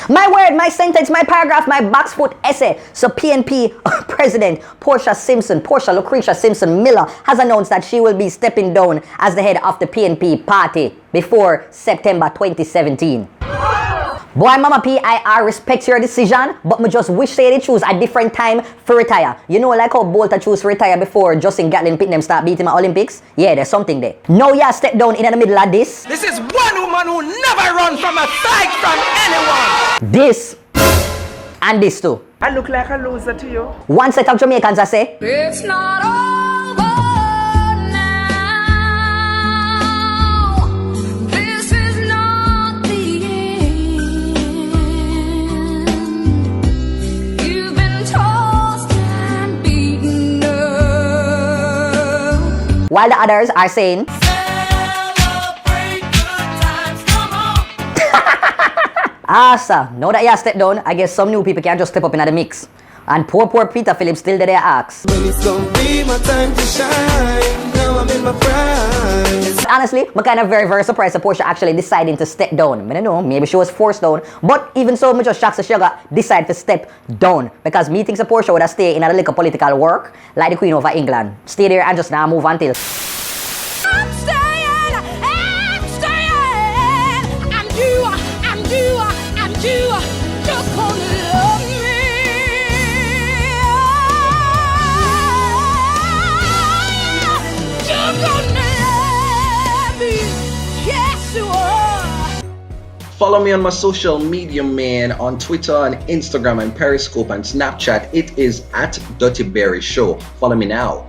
My word, my sentence, my paragraph, my box foot essay. So PNP President Portia Lucretia Simpson-Miller has announced that she will be stepping down as the head of the PNP party before September 2017. Boy, Mama P, I respect your decision, but me just wish they choose a different time for retire. You know, like how Bolter choose to retire before Justin Gatlin pick them start beating my Olympics? Yeah, there's something there. Now you step down in the middle of this. This is one woman who never run from a fight from anyone. This and this too. I look like a loser to you. One set of Jamaicans I say, It's not over now. This is not the end. You've been tossed and beaten up. while the others are saying, Celebrate good times, come on. sir, now that you step down, I guess some new people can just step up in the mix. And poor Peter Phillips still there ask. When it's gonna be my time to shine, now I'm in my prime. Honestly, I'm kind of very surprised that Portia actually deciding to step down. I don't know, maybe she was forced down. But even so, I'm just shocked that she decided to step down. Because me thinks Portia would have stayed in a little political work, like the Queen over England. Stay there and just now move until. I'm staying. And you just gonna love me. You're gonna love me. Yes, you are. Follow me on my social media, man, on Twitter and Instagram and Periscope and Snapchat. It is @TheDuttyBerryShow. Follow me now.